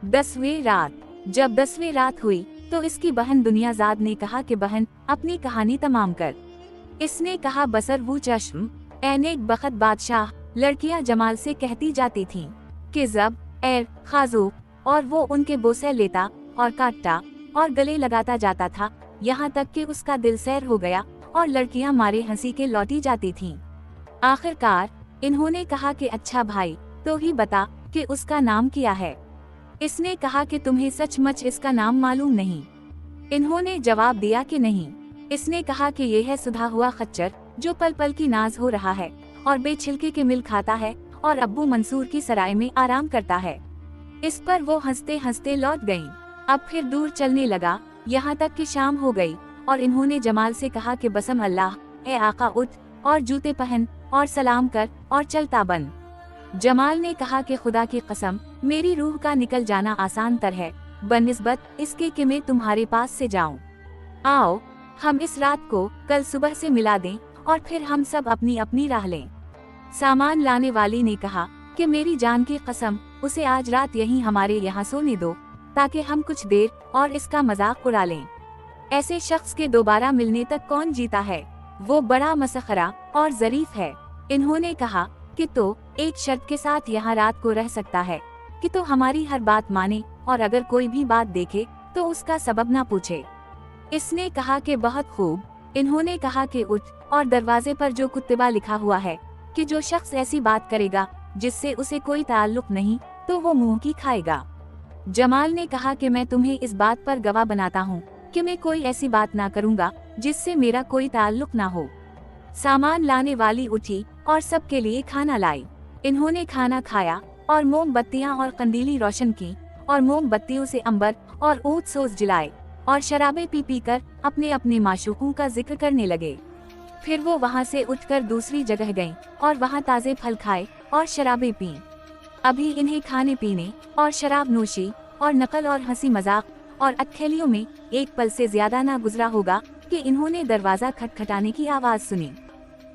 10वीं रात। जब 10वीं रात हुई तो इसकी बहन दुनियाज़ाद ने कहा कि बहन अपनी कहानी तमाम कर। इसने कहा बसर वो चश्म ए नेक बखत बादशाह। लड़कियां जमाल से कहती जाती थीं कि जब एर खाजू, और वो उनके बोसे लेता और काटता और गले लगाता जाता था, यहाँ तक कि उसका दिल सैर हो गया और लड़कियां मारे हंसी के लौटी जाती थीं। आखिरकार इन्होंने कहा कि अच्छा भाई, तो ही बता कि उसका नाम क्या है। इसने कहा कि तुम्हें सचमुच इसका नाम मालूम नहीं। इन्होंने जवाब दिया कि नहीं। इसने कहा कि ये है सुधा हुआ खच्चर जो पल पल की नाज हो रहा है और बेछिलके के मिल खाता है और अब्बू मंसूर की सराय में आराम करता है। इस पर वो हंसते हंसते लौट गईं। अब फिर दूर चलने लगा, यहाँ तक कि शाम हो गई और इन्होंने जमाल से कहा कि बसम अल्लाह, ए आका उठ और जूते पहन और सलाम कर और चलता बन। जमाल ने कहा कि खुदा की कसम, मेरी रूह का निकल जाना आसान तर है बनिस्बत इसके कि मैं तुम्हारे पास से जाऊं। आओ हम इस रात को कल सुबह से मिला दें और फिर हम सब अपनी अपनी राह लें। सामान लाने वाली ने कहा कि मेरी जान की कसम, उसे आज रात यहीं हमारे यहाँ सोने दो ताकि हम कुछ देर और इसका मजाक उड़ा लें। ऐसे शख्स के दोबारा मिलने तक कौन जीता है, वो बड़ा मसखरा और ज़रीफ है। इन्होंने कहा कि तो एक शर्त के साथ यहाँ रात को रह सकता है कि तो हमारी हर बात माने और अगर कोई भी बात देखे तो उसका सबब ना पूछे। इसने कहा कि बहुत खूब। इन्होंने कहा कि उठ और दरवाजे पर जो कुत्तबा लिखा हुआ है कि जो शख्स ऐसी बात करेगा जिससे उसे कोई ताल्लुक नहीं तो वो मुंह की खाएगा। जमाल ने कहा कि मैं तुम्हें इस बात पर गवाह बनाता हूँ कि मैं कोई ऐसी बात ना करूँगा जिससे मेरा कोई ताल्लुक ना हो। सामान लाने वाली उठी और सबके लिए खाना लाई। इन्होंने खाना खाया और मोमबत्तियां और कंदीली रोशन की और मोमबत्तियों से अंबर और ऊद सोज जलाए और शराबें पी पी कर अपने अपने माशूकों का जिक्र करने लगे। फिर वो वहाँ से उठकर दूसरी जगह गईं और वहाँ ताज़े फल खाए और शराबें पीं। अभी इन्हें खाने पीने और शराब नोशी और नकल और हंसी मजाक और अटखेलियों में एक पल से ज्यादा ना गुजरा होगा कि इन्होंने दरवाजा खटखटाने की आवाज सुनी।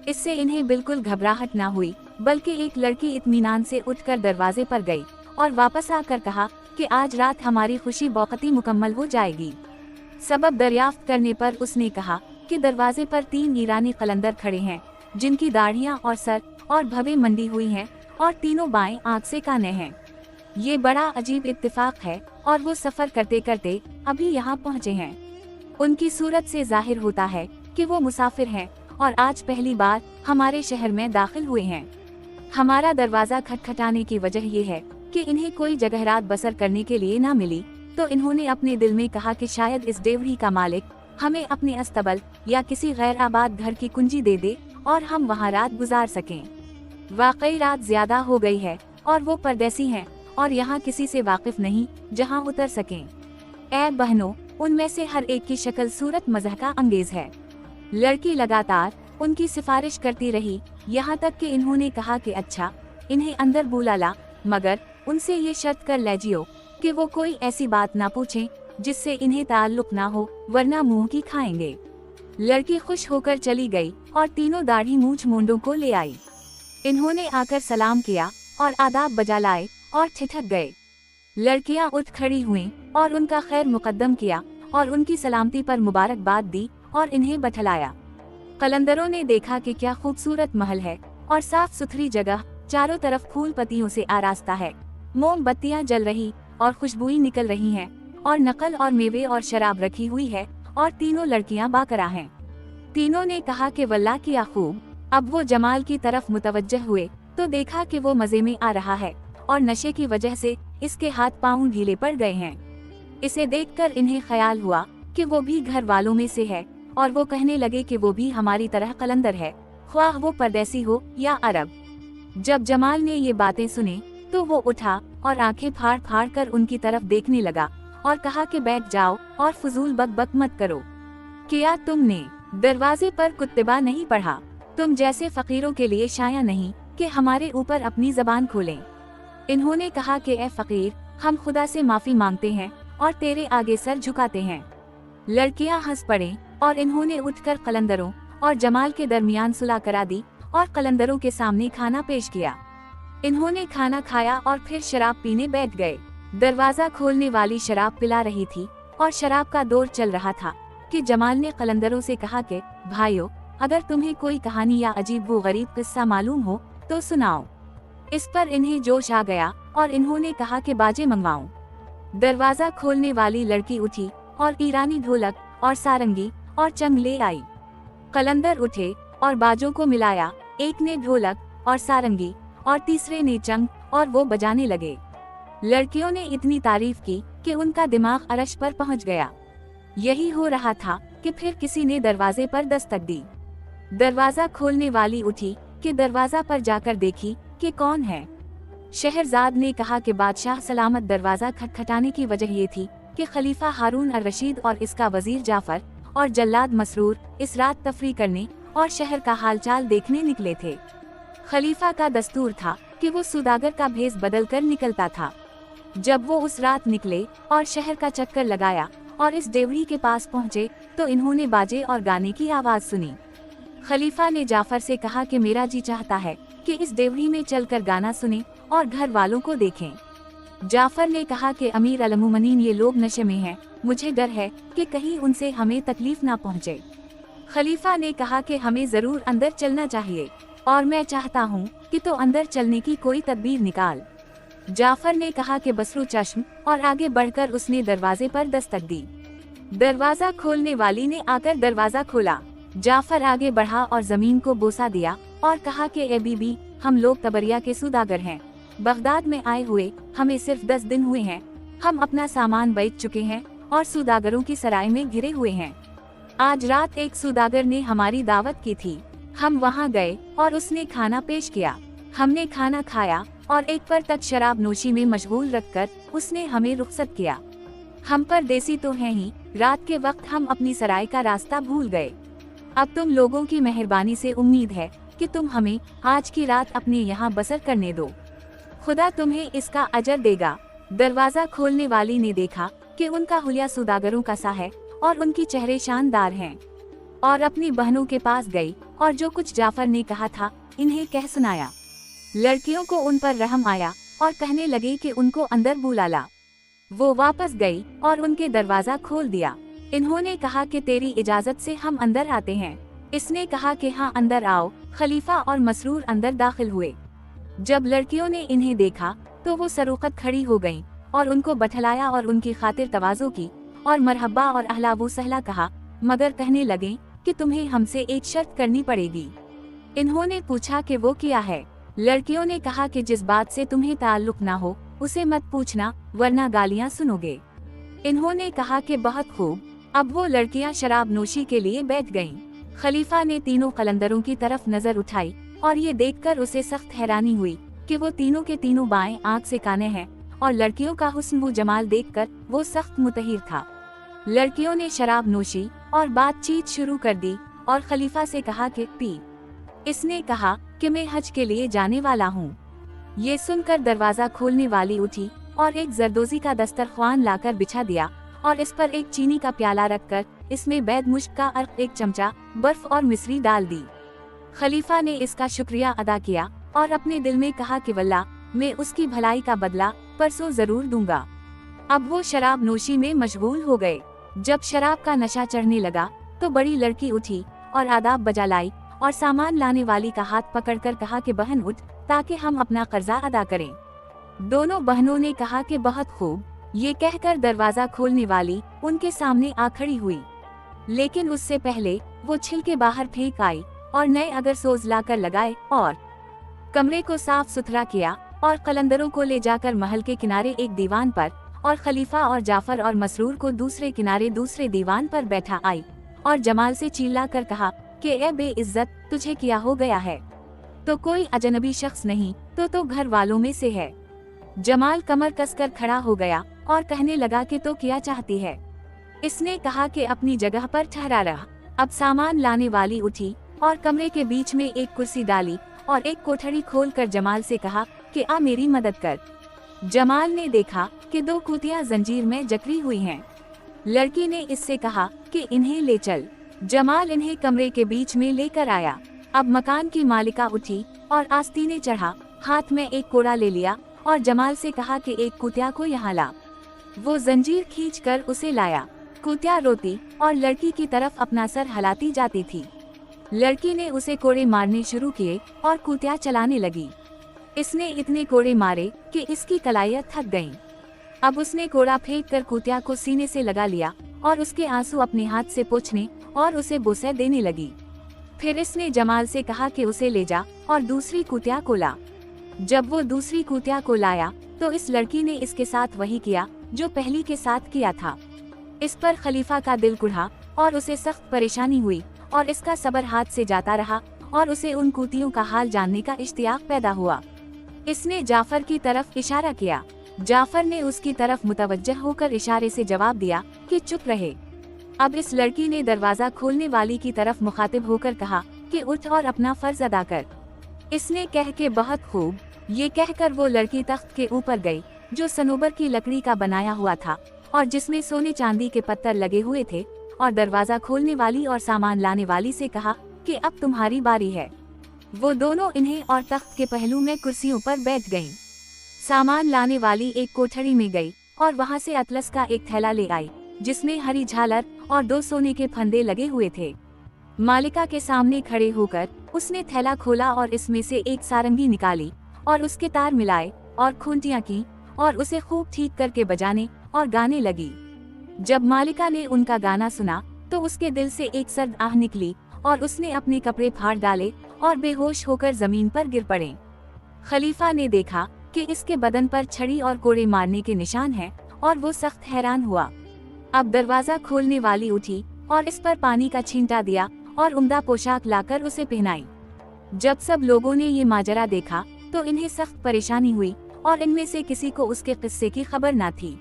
इससे इन्हें बिल्कुल घबराहट ना हुई, बल्कि एक लड़की इत्मीनान से उठकर दरवाजे पर गई और वापस आकर कहा कि आज रात हमारी खुशी बौखती मुकम्मल हो जाएगी। सबब दरियाफ्त करने पर उसने कहा कि दरवाजे पर 3 ईरानी कलंदर खड़े हैं जिनकी दाढ़ियां और सर और भवें मंडी हुई हैं और तीनों बाएं आंख से काने हैं। ये बड़ा अजीब इत्तेफाक है और वो सफर करते करते अभी यहाँ पहुँचे हैं। उनकी सूरत से जाहिर होता है कि वो मुसाफिर हैं और आज पहली बार हमारे शहर में दाखिल हुए हैं। हमारा दरवाजा खटखटाने की वजह ये है कि इन्हें कोई जगह रात बसर करने के लिए ना मिली, तो इन्होंने अपने दिल में कहा कि शायद इस डेवरी का मालिक हमें अपने अस्तबल या किसी गैर आबाद घर की कुंजी दे दे और हम वहाँ रात गुजार सकें। वाकई रात ज्यादा हो गई है और वो परदेसी हैं और यहाँ किसी से वाकिफ नहीं जहाँ उतर सकें। ऐ बहनों, उनमें से हर एक की शक्ल सूरत मज़हका अंगेज है। लड़की लगातार उनकी सिफारिश करती रही, यहाँ तक कि इन्होंने कहा कि अच्छा इन्हें अंदर बुला ला, मगर उनसे ये शर्त कर लीजियो कि वो कोई ऐसी बात ना पूछें जिससे इन्हें ताल्लुक ना हो, वरना मुंह की खाएंगे। लड़की खुश होकर चली गई और तीनों दाढ़ी मूंछ मूंडों को ले आई। इन्होंने आकर सलाम किया और आदाब बजा लाए और ठिठक गए। लड़कियां उठ खड़ी हुईं और उनका खैर मुकद्दम किया और उनकी सलामती पर मुबारकबाद दी और इन्हें बठलाया। कलंदरों ने देखा कि क्या खूबसूरत महल है और साफ सुथरी जगह, चारों तरफ फूल पत्तियों से आरास्ता है। मोमबत्तियां जल रही और खुशबुएं निकल रही हैं और नकल और मेवे और शराब रखी हुई है और तीनों लड़कियां बाकरा हैं। तीनों ने कहा कि वल्लाह की खूब। अब वो जमाल की तरफ मुतवज्जह हुए तो देखा कि वो मजे में आ रहा है और नशे की वजह से इसके हाथ पांव ढीले पड़ गए हैं। इसे देखकर इन्हें ख्याल हुआ कि वो भी घर वालों में से है और वो कहने लगे कि वो भी हमारी तरह कलंदर है, ख्वाह वो परदेसी हो या अरब। जब जमाल ने ये बातें सुनी तो वो उठा और आंखें फाड़ फाड़ कर उनकी तरफ देखने लगा और कहा कि बैठ जाओ और फजूल बक मत करो। क्या तुमने दरवाजे पर कुत्तबा नहीं पढ़ा? तुम जैसे फकीरों के लिए शाया नहीं कि हमारे ऊपर अपनी जबान खोलें। इन्होंने कहा कि ए फकीर, हम खुदा से माफी मांगते हैं और तेरे आगे सर झुकाते हैं। लड़कियां हंस पड़े और इन्होंने उठकर कलंदरों और जमाल के दरमियान सुलह करा दी और कलंदरों के सामने खाना पेश किया। इन्होंने खाना खाया और फिर शराब पीने बैठ गए। दरवाजा खोलने वाली शराब पिला रही थी और शराब का दौर चल रहा था कि जमाल ने कलंदरों से कहा कि भाइयों, अगर तुम्हें कोई कहानी या अजीब व गरीब किस्सा मालूम हो तो सुनाओ। इस पर इन्हें जोश आ गया और इन्होंने कहा कि बाजे मंगवाऊं। दरवाजा खोलने वाली लड़की उठी और ईरानी ढोलक और सारंगी और चंग ले आई। कलंदर उठे और बाजों को मिलाया, एक ने ढोलक और सारंगी और तीसरे ने चंग, और वो बजाने लगे। लड़कियों ने इतनी तारीफ की कि उनका दिमाग अरश पर पहुंच गया। यही हो रहा था कि फिर किसी ने दरवाजे पर दस्तक दी। दरवाजा खोलने वाली उठी कि दरवाजा पर जाकर देखी कि कौन है। शहरजाद ने कहा कि बादशाह सलामत। दरवाजा खटखटाने की वजह ये थी कि खलीफा हारून अर रशीद और इसका वजीर जाफर और जल्लाद मसरूर इस रात तफरी करने और शहर का हालचाल देखने निकले थे। खलीफा का दस्तूर था कि वो सौदागर का भेस बदल कर निकलता था। जब वो उस रात निकले और शहर का चक्कर लगाया और इस डेवढ़ी के पास पहुँचे तो इन्होंने बाजे और गाने की आवाज़ सुनी। खलीफा ने जाफर से कहा कि मेरा जी चाहता है कि इस डेवढ़ी में चलकर गाना सुने और घर वालों को देखें। जाफर ने कहा कि अमीर अल-मुमनीन, ये लोग नशे में हैं, मुझे डर है कि कहीं उनसे हमें तकलीफ ना पहुँचे। खलीफा ने कहा कि हमें जरूर अंदर चलना चाहिए और मैं चाहता हूँ कि तो अंदर चलने की कोई तदबीर निकाल। जाफर ने कहा कि बसरो चश्म, और आगे बढ़कर उसने दरवाजे पर दस्तक दी। दरवाजा खोलने वाली ने आकर दरवाजा खोला। जाफर आगे बढ़ा और जमीन को बोसा दिया और कहा कि ए बीबी, हम लोग तबरिया के सौदागर हैं, बगदाद में आए हुए हमें सिर्फ 10 दिन हुए हैं। हम अपना सामान बेच चुके हैं और सौदागरों की सराय में घिरे हुए हैं। आज रात एक सौदागर ने हमारी दावत की थी, हम वहाँ गए और उसने खाना पेश किया। हमने खाना खाया और एक पर तक शराब नोशी में मशगूल रखकर उसने हमें रुखसत किया। हम परदेसी तो हैं ही, रात के वक्त हम अपनी सराय का रास्ता भूल गए। अब तुम लोगों की मेहरबानी से उम्मीद है कि तुम हमें आज की रात अपने यहाँ बसर करने दो, खुदा तुम्हें इसका अजर देगा। दरवाजा खोलने वाली ने देखा कि उनका हुलिया सौदागरों का सा है और उनकी चेहरे शानदार हैं, और अपनी बहनों के पास गई और जो कुछ जाफर ने कहा था इन्हें कह सुनाया। लड़कियों को उन पर रहम आया और कहने लगे कि उनको अंदर बुला ला। वो वापस गई और उनके दरवाजा खोल दिया। इन्होंने कहा कि तेरी इजाजत से हम अंदर आते हैं। इसने कहा कि हाँ अंदर आओ। खलीफा और मसरूर अंदर दाखिल हुए। जब लड़कियों ने इन्हें देखा तो वो सरूखत खड़ी हो गईं और उनको बठलाया और उनकी खातिर तवाज़ो की और मरहबा और अहला वो सहला कहा, मगर कहने लगे कि तुम्हें हमसे एक शर्त करनी पड़ेगी। इन्होंने पूछा कि वो क्या है। लड़कियों ने कहा कि जिस बात से तुम्हें ताल्लुक ना हो उसे मत पूछना, वरना गालियां सुनोगे। इन्होंने कहा कि बहुत खूब। अब वो लड़कियां शराब नोशी के लिए बैठ गईं। खलीफा ने तीनों कलंदरों की तरफ नजर उठाई और ये देखकर उसे सख्त हैरानी हुई कि वो तीनों के तीनों बाएं आंख से काने हैं, और लड़कियों का हुस्न व जमाल देखकर वो सख्त मुतहिर था। लड़कियों ने शराब नोशी और बातचीत शुरू कर दी और खलीफा से कहा कि पी। इसने कहा कि मैं हज के लिए जाने वाला हूँ। ये सुनकर दरवाजा खोलने वाली उठी और एक जरदोजी का दस्तरख्वान लाकर बिछा दिया और इस पर एक चीनी का प्याला रखकर इसमें बैद मुश्क का अर्क, एक चमचा बर्फ और मिश्री डाल दी। खलीफा ने इसका शुक्रिया अदा किया और अपने दिल में कहा कि वल्लाह मैं उसकी भलाई का बदला परसों जरूर दूंगा। अब वो शराब नोशी में मशगूल हो गए। जब शराब का नशा चढ़ने लगा तो बड़ी लड़की उठी और आदाब बजा लाई और सामान लाने वाली का हाथ पकड़कर कहा कि बहन उठ, ताकि हम अपना कर्जा अदा करें। दोनों बहनों ने कहा कि बहुत खूब। ये कहकर दरवाजा खोलने वाली उनके सामने आ खड़ी हुई, लेकिन उससे पहले वो छिलके बाहर फेंक आई और नए अगरसोज लाकर लगाए और कमरे को साफ सुथरा किया और कलंदरों को ले जाकर महल के किनारे एक दीवान पर और खलीफा और जाफर और मसरूर को दूसरे किनारे दूसरे दीवान पर बैठा आई और जमाल से चिल्ला कर कहा कि ए बेइज्जत, तुझे क्या हो गया है? तो कोई अजनबी शख्स नहीं तो घर वालों में से है। जमाल कमर कसकर खड़ा हो गया और कहने लगा कि तो क्या चाहती है? इसने कहा कि अपनी जगह पर ठहरा रहा। अब सामान लाने वाली उठी और कमरे के बीच में एक कुर्सी डाली और एक कोठरी खोलकर जमाल से कहा कि आ मेरी मदद कर। जमाल ने देखा कि 2 कुतियां जंजीर में जकड़ी हुई हैं। लड़की ने इससे कहा कि इन्हें ले चल। जमाल इन्हें कमरे के बीच में लेकर आया। अब मकान की मालिका उठी और आस्तीने चढ़ा, हाथ में एक कोड़ा ले लिया और जमाल से कहा कि एक कुतिया को यहाँ ला। वो जंजीर खींचकर उसे लाया। कुतिया रोती और लड़की की तरफ अपना सर हिलाती जाती थी। लड़की ने उसे कोड़े मारने शुरू किए और कुतिया चलाने लगी। इसने इतने कोड़े मारे कि इसकी कलाइयाँ थक गईं। अब उसने कोड़ा फेंक कर कुतिया को सीने से लगा लिया और उसके आंसू अपने हाथ से पोंछने और उसे बोसे देने लगी। फिर इसने जमाल से कहा कि उसे ले जा और दूसरी कुतिया को ला। जब वो दूसरी कुतिया को लाया तो इस लड़की ने इसके साथ वही किया जो पहली के साथ किया था। इस पर खलीफा का दिल कुढ़ा और उसे सख्त परेशानी हुई और इसका सब्र हाथ से जाता रहा और उसे उन कुतियों का हाल जानने का इश्तियाक पैदा हुआ। इसने जाफर की तरफ इशारा किया। जाफर ने उसकी तरफ मुतवज्जह होकर इशारे से जवाब दिया कि चुप रहे। अब इस लड़की ने दरवाजा खोलने वाली की तरफ मुखातिब होकर कहा कि उठ और अपना फर्ज अदा कर। इसने कह के बहुत खूब, ये कहकर वो लड़की तख्त के ऊपर गई जो सनोबर की लकड़ी का बनाया हुआ था और जिसमें सोने चांदी के पत्थर लगे हुए थे, और दरवाजा खोलने वाली और सामान लाने वाली से कहा कि अब तुम्हारी बारी है। वो दोनों इन्हें और तख्त के पहलू में कुर्सियों पर बैठ गईं। सामान लाने वाली एक कोठरी में गई और वहां से अतलस का एक थैला ले आई जिसमें हरी झालर और 2 सोने के फंदे लगे हुए थे। मालिका के सामने खड़े होकर उसने थैला खोला और इसमें से एक सारंगी निकाली और उसके तार मिलाए और खूंटियां की और उसे खूब ठीक करके बजाने और गाने लगी। जब मालिका ने उनका गाना सुना तो उसके दिल से एक सर्द आह निकली और उसने अपने कपड़े फाड़ डाले और बेहोश होकर जमीन पर गिर पड़े। खलीफा ने देखा कि इसके बदन पर छड़ी और कोड़े मारने के निशान हैं और वो सख्त हैरान हुआ। अब दरवाजा खोलने वाली उठी और इस पर पानी का छींटा दिया और उम्दा पोशाक लाकर उसे पहनाई। जब सब लोगों ने ये माजरा देखा तो इन्हें सख्त परेशानी हुई और इनमें से किसी को उसके किस्से की खबर न थी।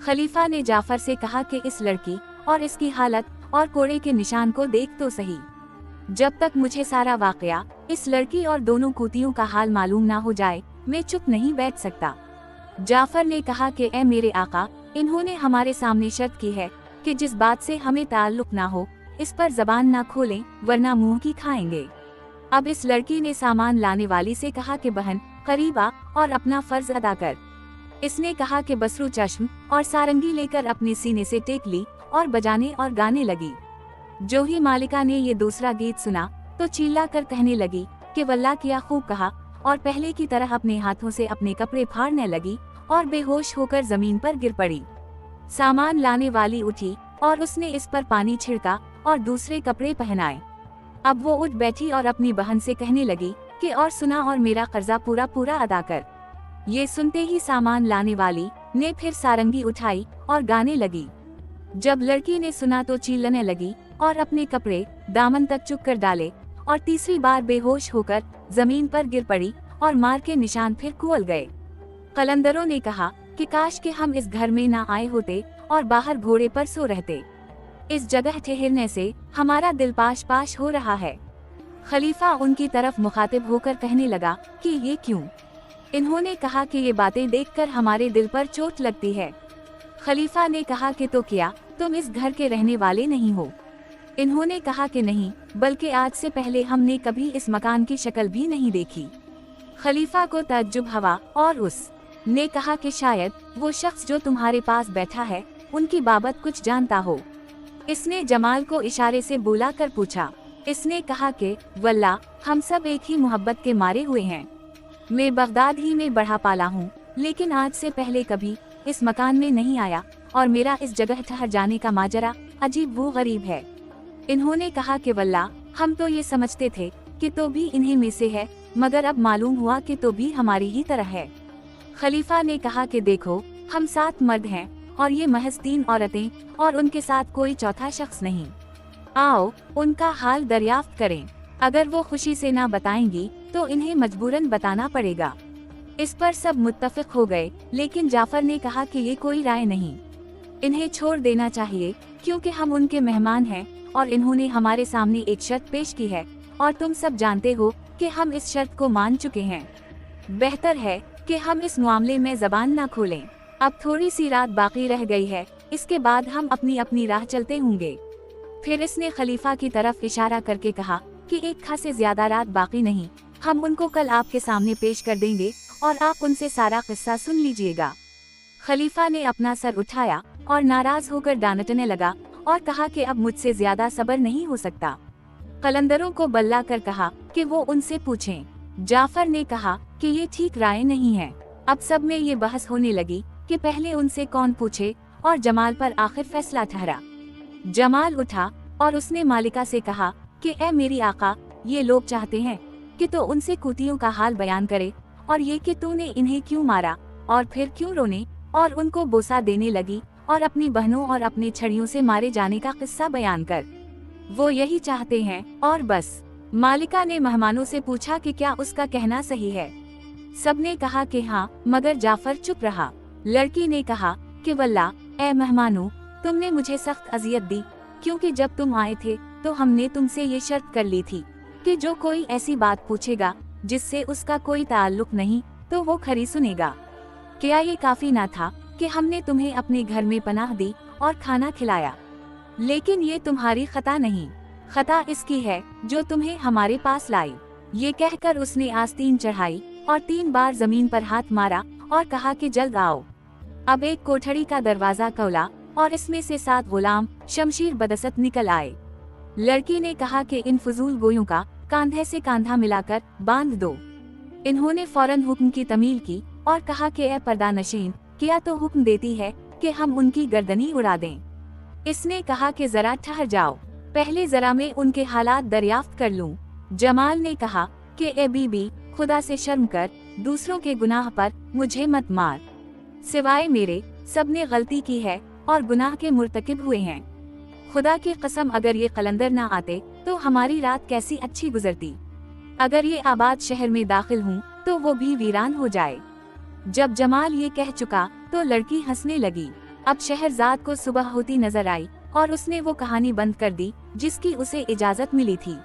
खलीफा ने जाफर से कहा कि इस लड़की और इसकी हालत और कोड़े के निशान को देख तो सही। जब तक मुझे सारा वाकया, इस लड़की और दोनों कुतियों का हाल मालूम ना हो जाए, मैं चुप नहीं बैठ सकता। जाफर ने कहा कि ए मेरे आका, इन्होंने हमारे सामने शर्त की है कि जिस बात से हमें ताल्लुक ना हो इस पर जबान ना खोलें, वरना मुंह की खाएंगे। अब इस लड़की ने सामान लाने वाली से कहा कि बहन करीब आ और अपना फर्ज अदा कर। इसने कहा कि बसरू चश्म और सारंगी लेकर अपने सीने से टेक ली और बजाने और गाने लगी। जो ही मालिका ने ये दूसरा गीत सुना तो चिल्ला कर कहने लगी कि वल्लाह किया खूब कहा, और पहले की तरह अपने हाथों से अपने कपड़े फाड़ने लगी और बेहोश होकर जमीन पर गिर पड़ी। सामान लाने वाली उठी और उसने इस पर पानी छिड़का और दूसरे कपड़े पहनाए। अब वो उठ बैठी और अपनी बहन से कहने लगी कि और सुना और मेरा कर्जा पूरा पूरा अदा कर। ये सुनते ही सामान लाने वाली ने फिर सारंगी उठाई और गाने लगी। जब लड़की ने सुना तो चीलने लगी और अपने कपड़े दामन तक चुक कर डाले और तीसरी बार बेहोश होकर जमीन पर गिर पड़ी और मार के निशान फिर कुल गए। कलंदरों ने कहा कि काश के हम इस घर में ना आए होते और बाहर घोड़े पर सो रहते। इस जगह ठहरने से हमारा दिल पाश पाश हो रहा है। खलीफा उनकी तरफ मुखातिब होकर कहने लगा कि ये क्यों? इन्होंने कहा कि ये बातें देखकर हमारे दिल पर चोट लगती है। खलीफा ने कहा कि तो क्या तुम इस घर के रहने वाले नहीं हो? इन्होंने कहा कि नहीं, बल्कि आज से पहले हमने कभी इस मकान की शक्ल भी नहीं देखी। खलीफा को तअज्जुब हुआ और उसने कहा कि शायद वो शख्स जो तुम्हारे पास बैठा है उनकी बाबत कुछ जानता हो। इसने जमाल को इशारे से बुला कर पूछा। इसने कहा कि वल्लाह हम सब एक ही मोहब्बत के मारे हुए हैं। मैं बगदाद ही में बढ़ा पाला हूँ, लेकिन आज से पहले कभी इस मकान में नहीं आया और मेरा इस जगह ठहर जाने का माजरा अजीब वो गरीब है। इन्होंने कहा कि वल्लाह हम तो ये समझते थे कि तो भी इन्हीं में से है, मगर अब मालूम हुआ कि तो भी हमारी ही तरह है। खलीफा ने कहा कि देखो, हम 7 मर्द हैं और ये महज 3 औरतें और उनके साथ कोई चौथा शख्स नहीं। आओ उनका हाल दरियाफ्त करें। अगर वो खुशी से ना बताएंगी तो इन्हें मजबूरन बताना पड़ेगा। इस पर सब मुत्तफिक हो गए, लेकिन जाफर ने कहा कि ये कोई राय नहीं, इन्हें छोड़ देना चाहिए क्योंकि हम उनके मेहमान हैं और इन्होंने हमारे सामने एक शर्त पेश की है और तुम सब जानते हो कि हम इस शर्त को मान चुके हैं। बेहतर है कि हम इस मामले में जबान ना खोलें। अब थोड़ी सी रात बाकी रह गई है, इसके बाद हम अपनी अपनी राह चलते होंगे। फिर इसने खलीफा की तरफ इशारा करके कहा कि एक खासे ज्यादा रात बाकी नहीं, हम उनको कल आपके सामने पेश कर देंगे और आप उनसे सारा किस्सा सुन लीजिएगा। खलीफा ने अपना सर उठाया और नाराज होकर डांटने लगा और कहा कि अब मुझसे ज्यादा सब्र नहीं हो सकता। कलंदरों को बल्ला कर कहा कि वो उनसे पूछें। जाफर ने कहा कि ये ठीक राय नहीं है। अब सब में ये बहस होने लगी कि पहले उनसे कौन पूछे, और जमाल पर आखिर फैसला ठहरा। जमाल उठा और उसने मालिका से कहा कि ए मेरी आका, ये लोग चाहते हैं कि तो उनसे कुतियों का हाल बयान करे, और ये कि तूने इन्हें क्यों मारा और फिर क्यों रोने और उनको बोसा देने लगी, और अपनी बहनों और अपने छड़ियों से मारे जाने का किस्सा बयान कर। वो यही चाहते हैं और बस। मालिका ने मेहमानों से पूछा कि क्या उसका कहना सही है। सबने कहा कि हाँ, मगर जाफर चुप रहा। लड़की ने कहा कि वल्लाह ए मेहमानों, तुमने मुझे सख्त अजियत दी, क्योंकि जब तुम आए थे तो हमने तुमसे ये शर्त कर ली थी कि जो कोई ऐसी बात पूछेगा जिससे उसका कोई ताल्लुक नहीं तो वो खरी सुनेगा। क्या ये काफी ना था कि हमने तुम्हें अपने घर में पनाह दी और खाना खिलाया? लेकिन ये तुम्हारी खता नहीं, खता इसकी है जो तुम्हें हमारे पास लाई। ये कहकर उसने आस्तीन चढ़ाई और 3 बार जमीन पर हाथ मारा और कहा कि जल्द आओ। अब एक कोठड़ी का दरवाजा खोला और इसमें से 7 गुलाम शमशीर बदसत निकल आए। लड़की ने कहा कि इन फजूल गोयों का कांधे से कांधा मिलाकर बांध दो। इन्होंने फौरन हुक्म की तमील की और कहा कि ए पर्दा नशीन, किया तो हुक्म देती है कि हम उनकी गर्दनी उड़ा दें। इसने कहा कि जरा ठहर जाओ, पहले जरा मैं उनके हालात दरियाफ्त कर लूं। जमाल ने कहा कि ए बीबी, खुदा से शर्म कर, दूसरों के गुनाह पर मुझे मत मार। सिवाय मेरे सबने गलती की है और गुनाह के मुर्तकिब हुए हैं। खुदा की कसम, अगर ये कलंदर ना आते तो हमारी रात कैसी अच्छी गुजरती। अगर ये आबाद शहर में दाखिल हूँ तो वो भी वीरान हो जाए। जब जमाल ये कह चुका तो लड़की हंसने लगी। अब शहरजाद को सुबह होती नजर आई और उसने वो कहानी बंद कर दी जिसकी उसे इजाजत मिली थी।